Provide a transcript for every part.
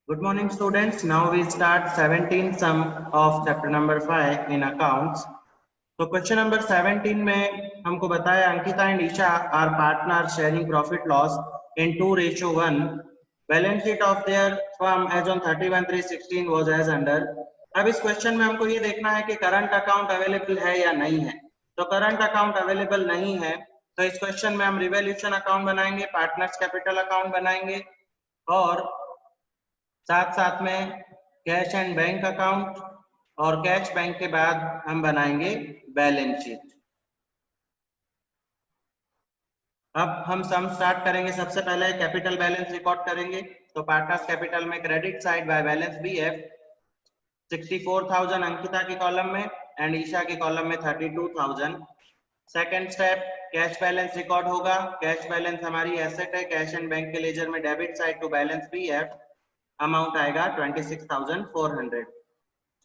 Good morning, students. Now we start 17th sum of chapter number 5 in accounts. तो question number 17 में हमको बताया Ankita and Isha are partner sharing profit loss in 2:1. Balance sheet of their firm as on 31/3/16 was as under. अब इस question में हमको ये देखना है कि करंट अकाउंट अवेलेबल है या नहीं है. तो करंट अकाउंट अवेलेबल नहीं है, तो इस क्वेश्चन में हम रिवॉल्यूशन अकाउंट बनाएंगे, पार्टनर्स कैपिटल अकाउंट बनाएंगे और साथ साथ में कैश एंड बैंक अकाउंट, और कैश बैंक के बाद हम बनाएंगे बैलेंस शीट. अब हम सम स्टार्ट करेंगे. सबसे पहले कैपिटल बैलेंस रिकॉर्ड करेंगे. तो पार्टनर्स कैपिटल में credit side by balance BF 64,000 Ankita की कॉलम में एंड ईशा की कॉलम में 32,000. Second step cash balance record होगा. कैश बैलेंस हमारी एसेट है. कैश एंड बैंक के लेजर में debit side to balance BF amount आएगा 26,400.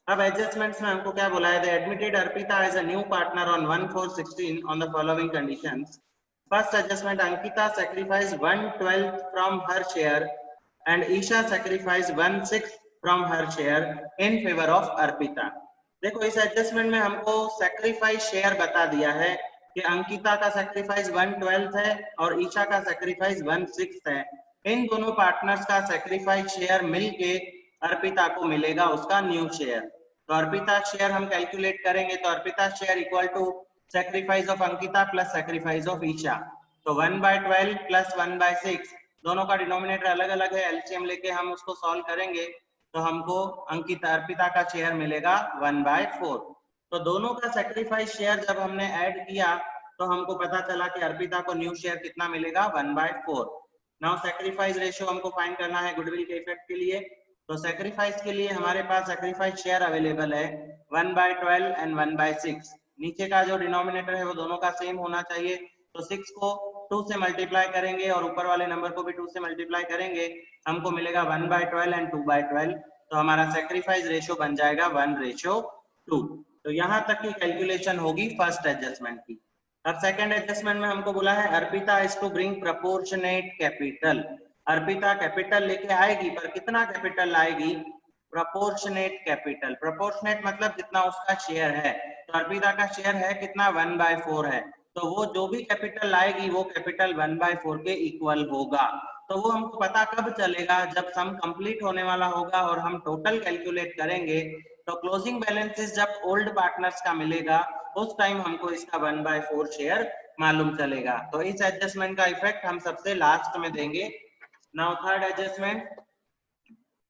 अब एडजस्टमेंट्स में हमको क्या बोला है? They admitted Arpita as a new partner on 1/4/16 on the following conditions. First adjustment, Ankita sacrifice 1/12 from her share and Isha sacrifice 1/6 from her share in favour of Arpita. देखो इस adjustment में हमको सैक्रिफाइस शेयर बता दिया है कि अंकिता का सैक्रिफाइस 1/12 है और ईशा का सैक्रिफाइस 1/6 है. इन दोनों पार्टनर्स का सैक्रिफाइस शेयर मिलके अर्पिता को मिलेगा उसका न्यू शेयर. तो अर्पिता शेयर हम कैलकुलेट करेंगे. तो Arpita share equal to sacrifice of Ankita plus sacrifice of Isha. तो 1/12 प्लस 1/6 दोनों का डिनोमिनेटर अलग अलग है. एलसीएम लेके हम उसको सॉल्व करेंगे तो हमको अंकिता अर्पिता का शेयर मिलेगा 1/4. तो दोनों का सैक्रिफाइस शेयर जब हमने ऐड किया तो हमको पता चला कि अर्पिता को न्यू शेयर कितना मिलेगा 1/4. नाउ सैक्रिफाइस रेशियो हमको फाइंड करना है गुडविल के इफेक्ट के लिए. तो सैक्रिफाइस के लिए हमारे पास सैक्रिफाइस शेयर अवेलेबल है 1/12 एंड 1/6. नीचे का जो डिनोमिनेटर है वो दोनों का सेम होना चाहिए. तो 6 को 2 से मल्टीप्लाई करेंगे और ऊपर वाले नंबर को भी 2 से मल्टीप्लाई करेंगे, हमको मिलेगा 1/12 एंड 2/12. तो हमारा सैक्रिफाइस रेशियो बन जाएगा 1:2. तो यहाँ तक की कैलकुलेशन होगी फर्स्ट एडजस्टमेंट की. अब सेकंड एडजस्टमेंट में हमको बोला है Arpita is to bring proportionate capital. Arpita capital लेके आएगी, पर कितना कैपिटल लाएगी? Proportionate capital. प्रोपोर्शनेट मतलब जितना उसका शेयर है. तो अर्पिता का शेयर है कितना? 1/4 है. तो वो जो भी कैपिटल लाएगी वो कैपिटल 1/4 के इक्वल होगा. तो वो हमको पता कब चलेगा? जब सम कंप्लीट होने वाला होगा और हम टोटल कैलकुलेट करेंगे. तो क्लोजिंग बैलेंसेस जब ओल्ड पार्टनर्स का मिलेगा उस टाइम हमको इसका 1/4 शेयर मालूम चलेगा. तो इस एडजस्टमेंट का इफेक्ट हम सबसे लास्ट में देंगे. Now third adjustment.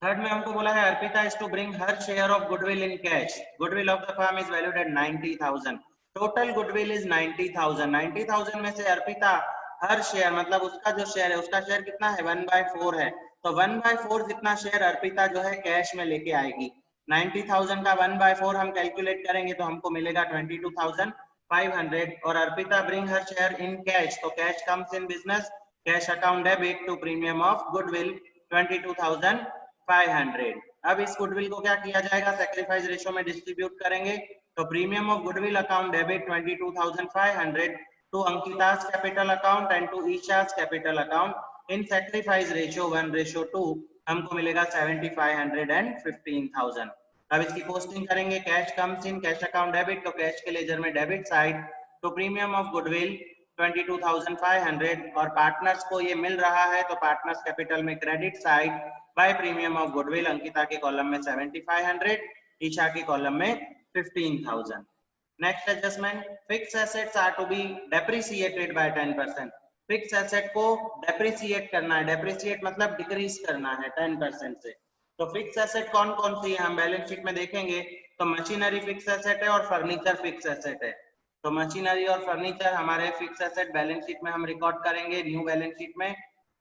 थर्ड में हमको बोला है Arpita is to bring her share of goodwill in cash. Goodwill of the firm is valued at 90,000. Total goodwill is 90,000. 90,000 में से अर्पिता हर शेयर मतलब उसका जो शेयर है उसका शेयर कितना है? 1/4 है. तो 1/4 जितना शेयर अर्पिता जो है कैश में लेके आएगी. 90,000 का 1/4 हम कैलकुलेट करेंगे तो हमको मिलेगा 22,500. और Arpita bring her share in cash. तो cash comes in business. Cash account debit to premium of goodwill 22,500. अब इस गुडविल को क्या किया जाएगा? सैक्रिफाइस रेशियो में डिस्ट्रीब्यूट करेंगे. तो premium of goodwill account debit 22,500 to Ankita's capital account and to Isha's capital account in sacrifice ratio 1:2. हमको मिलेगा 7,500 एंड 15,000. अब इसकी पोस्टिंग करेंगे. Cash comes in, cash account debit, तो कैश के लेजर में डेबिट साइड तो प्रीमियम ऑफ गुडविल 22,500 और पार्टनर्स को ये मिल रहा है तो पार्टनर्स कैपिटल में credit side by premium of goodwill. Ankita के कॉलम में 7,500, ईशा के कॉलम में 15,000. Next adjustment, fix assets are to be depreciated by 10%. Fix asset को डेप्रिसिएट करना है. डेप्रिसिएट मतलब डिक्रीज करना है 10% से. तो फिक्स एसेट कौन कौन सी है हम बैलेंस शीट में देखेंगे. तो मशीनरी फिक्स एसेट है और फर्नीचर फिक्स एसेट है. तो मशीनरी और फर्नीचर हमारे फिक्स एसेट बैलेंस शीट में हम रिकॉर्ड करेंगे न्यू बैलेंस शीट में.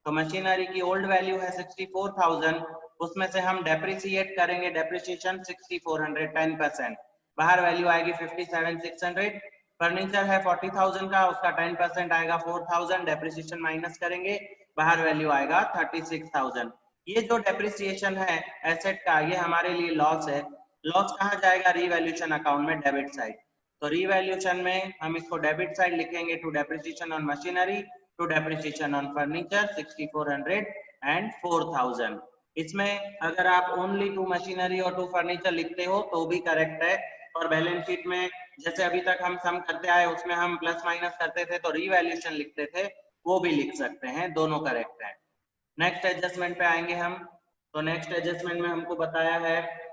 तो मशीनरी की ओल्ड वैल्यू है 64,000, उसमें से हम डेप्रिसिएट करेंगे. डेप्रिसिएशन 6400 10%. बाहर वैल्यू आएगी 57,600. फर्नीचर है 40,000 का, उसका 10% आएगा 4,000. डेप्रिसिएशन माइनस करेंगे, बाहर वैल्यू आएगा 36,000. ये जो डेप्रिसिएशन है एसेट का ये हमारे लिए लॉस है. लॉस कहाँ जाएगा? रीवैल्यूएशन अकाउंट में डेबिट साइड. तो रीवैल्यूएशन में हम इसको डेबिट साइड लिखेंगे to depreciation on machinery to depreciation on furniture 6400 and 4000. इसमें अगर आप ओनली टू मशीनरी और टू फर्नीचर लिखते हो तो भी करेक्ट है, और बैलेंस शीट में जैसे अभी तक हम सम करते आए उसमें हम प्लस माइनस करते थे तो रीवैल्यूएशन लिखते थे, वो भी लिख सकते हैं, दोनों करेक्ट है। नेक्स्ट एडजस्टमेंट पे आएंगे हम, तो नेक्स्ट एडजस्टमेंट में हमको बताया है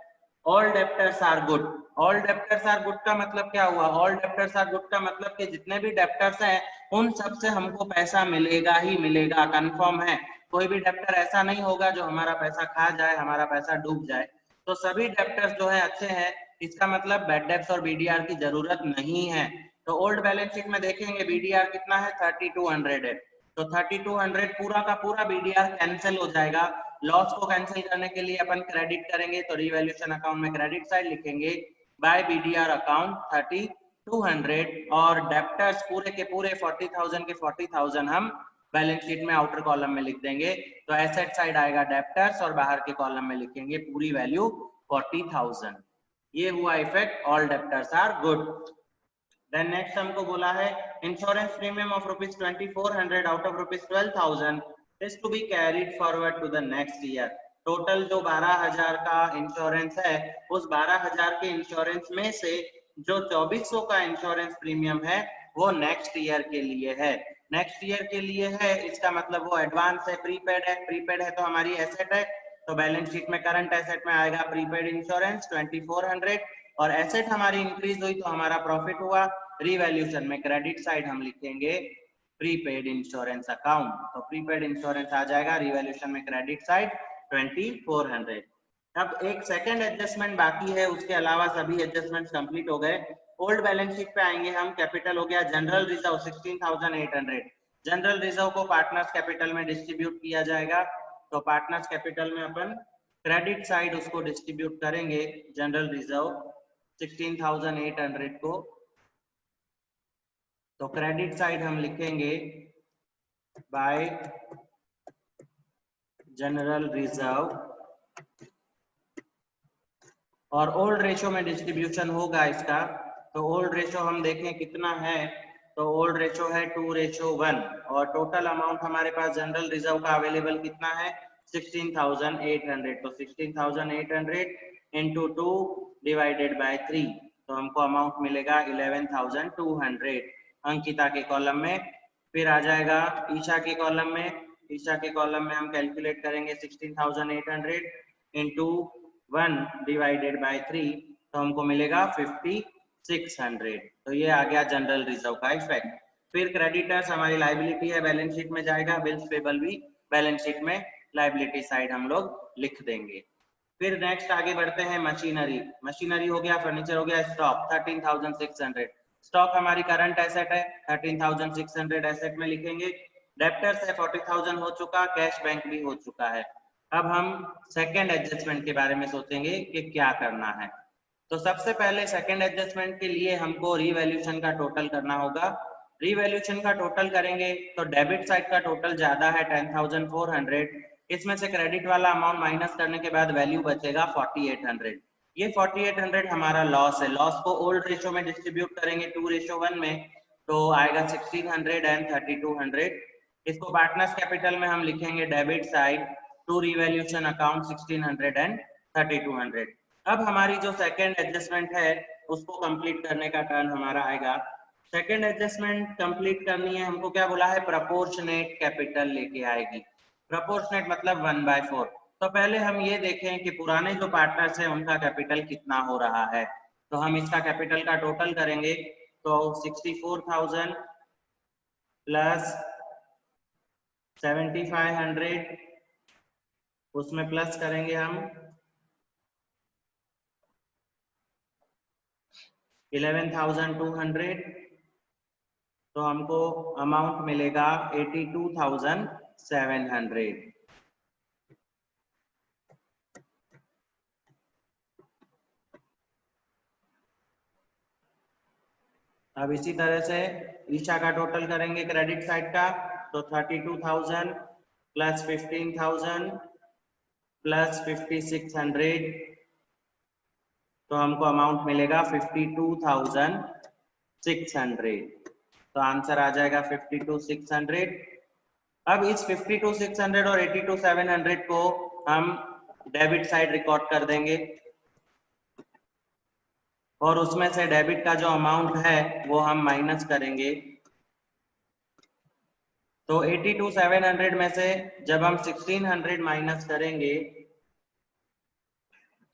all debtors are good. All debtors are good का मतलब क्या हुआ? ऑल डेप्टर्स आर गुड का मतलब कि जितने भी डेप्टर्स हैं उन सब से हमको पैसा मिलेगा ही मिलेगा, कंफर्म है। कोई भी डेप्टर ऐसा नहीं होगा जो हमारा पैसा खा जाए, हमारा पैसा डूब जाए। तो सभी डेप्टर्स जो है अच्छे हैं, इसका मतलब बैड डेब्ट्स और बीडीआर की जरूरत नहीं है। तो ओल्ड बैलेंस शीट में देखेंगे बीडीआर कितना है, 3200 है। तो 3200 पूरा का पूरा बीडीआर कैंसिल हो जाएगा। लॉस को कैंसिल करने के लिए अपन क्रेडिट करेंगे, तो रिवैल्यूएशन अकाउंट में क्रेडिट साइड लिखेंगे बाय बीडीआर अकाउंट 3200, और डेप्टर्स पूरे के पूरे 40,000 के 40,000 हम बैलेंस शीट में आउटर कॉलम में लिख देंगे। तो एसेट साइड आएगा डेप्टर्स और बाहर के कॉलम में लिखेंगे पूरी वैल्यू 40,000। ये हुआ effect all debtors are good. Then next हमको बोला है insurance premium of ₹2400 out of ₹12,000 is to be carried forward to the next year. Total जो 12,000 का इंश्योरेंस है, उस 12,000 के इंश्योरेंस में से जो 2400 का इंश्योरेंस प्रीमियम है वो नेक्स्ट ईयर के लिए है। नेक्स्ट ईयर के लिए है, इसका मतलब वो एडवांस है, प्रीपेड है। प्रीपेड है तो हमारी एसेट है, तो बैलेंस शीट में करंट एसेट में आएगा प्रीपेड इंश्योरेंस 2400, और एसेट हमारी इंक्रीज हुई तो हमारा प्रॉफिट हुआ। रिवैल्यूएशन में क्रेडिट साइड हम लिखेंगे प्रीपेड इंश्योरेंस अकाउंट, तो प्रीपेड इंश्योरेंस आ जाएगा रिवैल्यूएशन में क्रेडिट साइड 2400। अब एक सेकंड एडजस्टमेंट बाकी है, उसके अलावा सभी एडजस्टमेंट्स कंप्लीट हो गए। ओल्ड बैलेंस शीट पे आएंगे हम, कैपिटल हो गया जनरल रिजर्व 16,800। जनरल रिजर्व को पार्टनर्स कैपिटल में डिस्ट्रीब्यूट किया जाएगा, तो पार्टनर्स कैपिटल में अपन क्रेडिट साइड उसको डिस्ट्रीब्यूट करेंगे जनरल रिजर्व 16,800 को। तो क्रेडिट साइड हम लिखेंगे बाय जनरल रिजर्व, और ओल्ड रेशो में डिस्ट्रीब्यूशन होगा इसका। तो ओल्ड रेशो हम देखें कितना है, तो ओल्ड रेशो है 2:1, और टोटल अमाउंट हमारे पास जनरल रिजर्व का अवेलेबल कितना है 16,800। तो 16,800 इंटू 2 डिवाइडेड बाय 3, तो हमको अमाउंट मिलेगा 11,200 अंकिता के कॉलम में। फिर आ जाएगा ईशा के कॉलम में, ईशा के कॉलम में हम कैलकुलेट करेंगे 16,800 इंटू 1 डिवाइडेड बाय 3, तो हमको मिलेगा 5,600। तो ये आ गया जनरल रिजर्व का इफेक्ट। फिर क्रेडिटर्स हमारी लाइबिलिटी है, बैलेंस शीट में जाएगा, बिल्स पेबल भी बैलेंस शीट में लाइबिलिटी साइड हम लोग लिख देंगे। फिर नेक्स्ट आगे बढ़ते हैं मशीनरी। मशीनरी हो गया, फर्नीचर हो गया, स्टॉक 13,600। स्टॉक हमारी करंट एसेट है, 13,600 एसेट में लिखेंगे। डेप्टर्स है 40,000 हो चुका, कैश बैंक भी हो चुका है। अब हम सेकेंड एडजस्टमेंट के बारे में सोचेंगे कि क्या करना है। तो सबसे पहले सेकेंड एडजस्टमेंट के लिए हमको रिवैल्यूएशन का टोटल करना होगा। रिवैल्यूएशन का टोटल करेंगे तो डेबिट साइड का टोटल ज्यादा है 10,400, इसमें से क्रेडिट वाला अमाउंट माइनस करने के बाद वैल्यू बचेगा 4,800। ये 4,800 हमारा लॉस है। लॉस को ओल्ड रेशो में डिस्ट्रीब्यूट करेंगे 2:1 में, तो आएगा 1,600 एंड 3,200। इसको पार्टनर्स कैपिटल में हम लिखेंगे debit side to revaluation account 1,600 and 3,200। अब हमारी जो सेकेंड एडजस्टमेंट है उसको कंप्लीट करने का टर्न हमारा आएगा। सेकेंड एडजस्टमेंट कंप्लीट करनी है, हमको क्या बोला है, प्रोपोर्शनेट कैपिटल लेके आएगी। प्रोपोर्शनेट मतलब 1/4। तो पहले हम ये देखें कि पुराने जो पार्टनर्स हैं उनका कैपिटल कितना हो रहा है। तो हम इसका कैपिटल का टोटल करेंगे, तो 64,000 प्लस 7,500, उसमें प्लस करेंगे हम 11,200, तो हमको अमाउंट मिलेगा 82,700। अब इसी तरह से ईशा का टोटल करेंगे क्रेडिट साइड का, तो 32,000 प्लस 15,000 प्लस 5,600, तो हमको अमाउंट मिलेगा 52,600। तो आंसर आ जाएगा 52,600। अब इस 52,600 और 82,700 को हम डेबिट साइड रिकॉर्ड कर देंगे और उसमें से डेबिट का जो अमाउंट है वो हम माइनस करेंगे। तो 82,700 में से जब हम 1600 माइनस करेंगे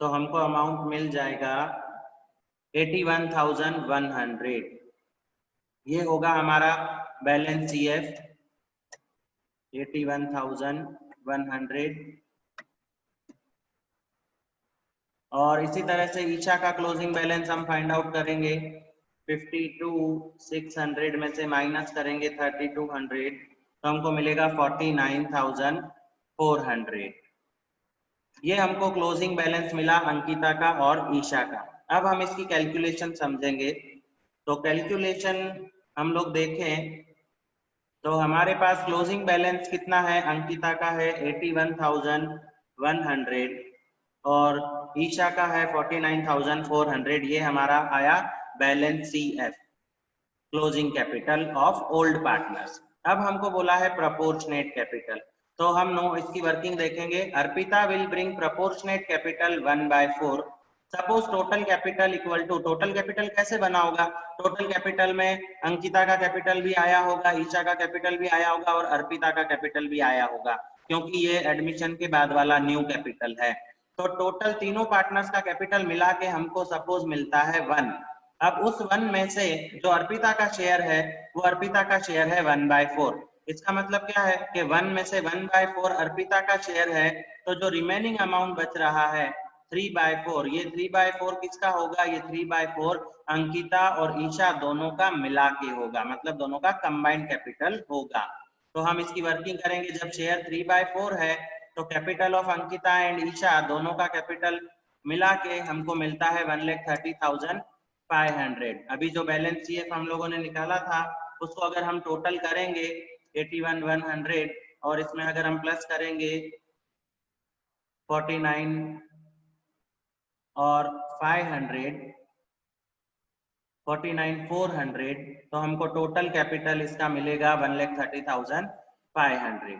तो हमको अमाउंट मिल जाएगा 81,100। ये होगा हमारा बैलेंस CF 81,100। और इसी तरह से ईशा का क्लोजिंग बैलेंस हम फाइंड आउट करेंगे। 52,600 में से माइनस करेंगे 3,200 तो हमको मिलेगा 49,400। ये हमको क्लोजिंग बैलेंस मिला अंकिता का और ईशा का। अब हम इसकी कैलकुलेशन समझेंगे। तो कैलकुलेशन हम लोग देखें तो हमारे पास क्लोजिंग बैलेंस कितना है, अंकिता का है 81,100 और ईशा का है 49,400। ये हमारा आया balance CF, closing capital of old partners. अब हमको बोला है प्रोपोर्शनेट कैपिटल, तो हम इसकी वर्किंग देखेंगे। Arpita will bring proportionate capital 1/4। Suppose total capital equal to, total capital कैसे बना होगा, टोटल कैपिटल में अंकिता का कैपिटल भी आया होगा, ईशा का कैपिटल भी आया होगा और अर्पिता का कैपिटल भी आया होगा, क्योंकि ये एडमिशन के बाद वाला न्यू कैपिटल है। तो टोटल तीनों पार्टनर्स का कैपिटल मिला के हमको सपोज मिलता है 1। अब उस 1 में से जो अर्पिता का शेयर है वो अर्पिता का शेयर है 1/4। इसका मतलब क्या है कि 1 में से 1/4 अर्पिता का शेयर है, तो जो रिमेनिंग अमाउंट बच रहा है 3/4, ये 3/4 किसका होगा, ये 3/4 अंकिता और ईशा दोनों का मिला के होगा, मतलब दोनों का कंबाइंड कैपिटल होगा। तो हम इसकी वर्किंग करेंगे। जब शेयर 3/4 है तो capital of Ankita and Isha दोनों का कैपिटल मिला के हमको मिलता है 1,30,500। अभी जो बैलेंस CF हम लोगों ने निकाला था उसको अगर हम टोटल करेंगे 81,100 और इसमें अगर हम प्लस करेंगे 49 और 500 49,400 तो हमको टोटल कैपिटल इसका मिलेगा 1,30,500।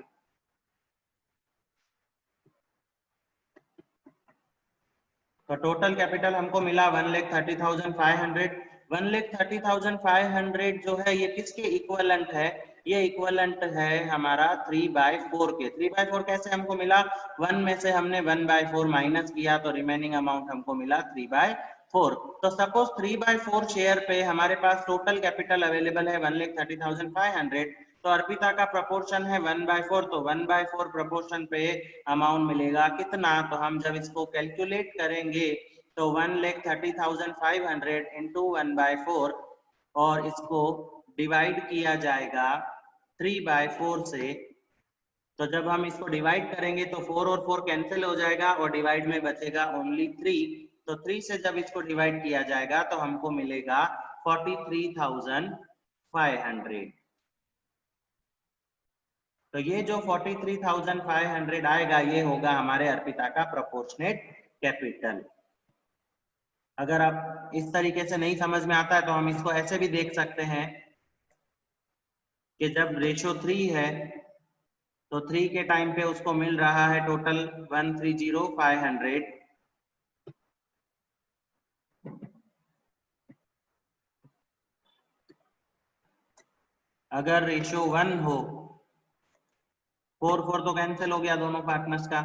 तो टोटल कैपिटल हमको मिला 1,30,500। 1,30,500 जो है ये किसके इक्विवेलेंट है, ये इक्विवेलेंट है हमारा 3/4 के। 3/4 कैसे हमको मिला, 1 में से हमने 1/4 माइनस किया तो रिमेनिंग अमाउंट हमको मिला 3/4। तो सपोज 3/4 शेयर पे हमारे पास टोटल कैपिटल अवेलेबल है 1,30,500, तो अर्पिता का प्रोपोर्शन है 1/4, तो 1/4 प्रोपोर्शन पे अमाउंट मिलेगा कितना। तो हम जब इसको कैलकुलेट करेंगे तो 1,30,500 इंटू 1/4 और इसको डिवाइड किया जाएगा 3/4 से। तो जब हम इसको डिवाइड करेंगे तो 4 और 4 कैंसिल हो जाएगा और डिवाइड में बचेगा ओनली 3। तो 3 से जब इसको डिवाइड किया जाएगा तो हमको मिलेगा 43,500। तो ये जो 43,500 आएगा ये होगा हमारे अर्पिता का प्रोपोर्शनेट कैपिटल। अगर आप इस तरीके से नहीं समझ में आता है तो हम इसको ऐसे भी देख सकते हैं कि जब रेशो 3 है तो 3 के टाइम पे उसको मिल रहा है टोटल 1,30,500। अगर रेशो 1 हो, 4 तो कैंसिल हो गया दोनों पार्टनर्स का,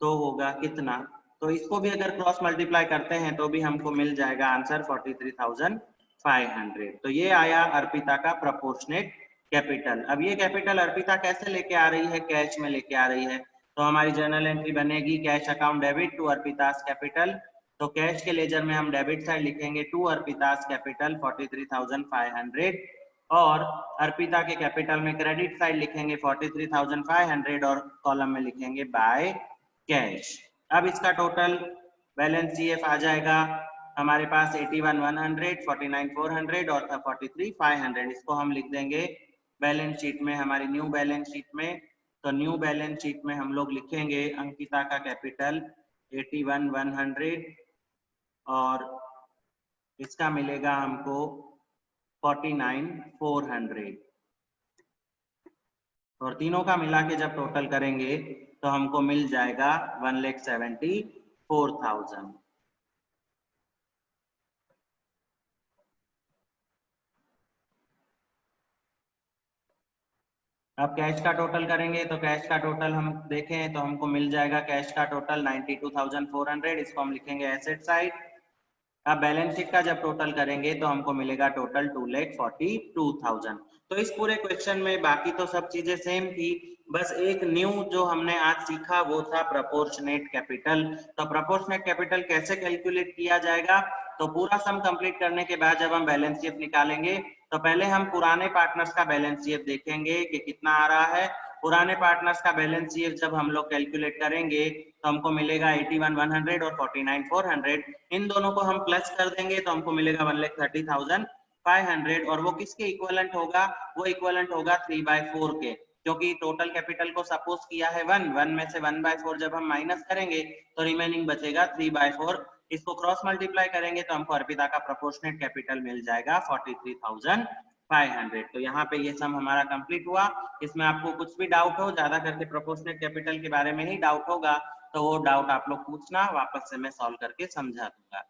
तो होगा कितना। तो इसको भी अगर क्रॉस मल्टीप्लाई करते हैं तो भी हमको मिल जाएगा आंसर 43,500। तो ये आया अर्पिता का प्रोपोर्शनेट कैपिटल। अब ये कैपिटल अर्पिता कैसे लेके आ रही है, कैश में लेके आ रही है। तो हमारी जर्नल एंट्री बनेगी cash account debit to Arpita's capital. तो कैश के लेजर में हम डेबिट साइड लिखेंगे टू अर्पितास कैपिटल 43,500 और अर्पिता के कैपिटल में क्रेडिट साइड लिखेंगे 43,500 और कॉलम में लिखेंगे बाय कैश। अब इसका टोटल बैलेंस CF आ जाएगा हमारे पास 81,100, 49,400 और 43,500। इसको हम लिख देंगे बैलेंस शीट में, हमारी न्यू बैलेंस शीट में। तो न्यू बैलेंस शीट में हम लोग लिखेंगे अंकिता का कैपिटल 81,100 और इसका मिलेगा हमको 49,400 और तीनों का मिला के जब टोटल करेंगे तो हमको मिल जाएगा 1,74,000। अब कैश का टोटल करेंगे तो कैश का टोटल हम देखें तो हमको मिल जाएगा कैश का टोटल 92,400, इसको हम लिखेंगे एसेट साइड। अब बैलेंस शीट का जब टोटल करेंगे तो हमको मिलेगा टोटल 2,42,000। तो इस पूरे क्वेश्चन में बाकी तो सब चीजें सेम थी, बस एक न्यू जो हमने आज सीखा वो था प्रोपोर्शनेट कैपिटल। तो प्रोपोर्शनेट कैपिटल कैसे कैलकुलेट किया जाएगा, तो पूरा सम कंप्लीट करने के बाद जब हम बैलेंस शीट निकालेंगे तो पहले हम पुराने पार्टनर्स का बैलेंस शीट देखेंगे कि कितना आ रहा है। पुराने पार्टनर्स का बैलेंस शीट जब हम लोग कैलकुलेट करेंगे तो हमको मिलेगा 81,100 और 49,400। इन दोनों को हम प्लस कर देंगे तो हमको मिलेगा 1,30,500 और वो किसके इक्विवेलेंट होगा, वो इक्विवेलेंट होगा 3/4 के, क्योंकि टोटल कैपिटल को सपोज किया है 1 में से 1/4 जब हम माइनस करेंगे तो रिमेनिंग बचेगा 3/4। इसको क्रॉस मल्टीप्लाई करेंगे तो हमको अर्पिता का प्रोपोर्शनेट कैपिटल मिल जाएगा 43,500। तो यहाँ पे ये सम हमारा कंप्लीट हुआ। इसमें आपको कुछ भी डाउट हो, ज्यादा करके प्रोपोर्शनेट कैपिटल के बारे में ही डाउट होगा तो वो डाउट आप लोग पूछना, वापस से मैं सॉल्व करके समझा दूंगा।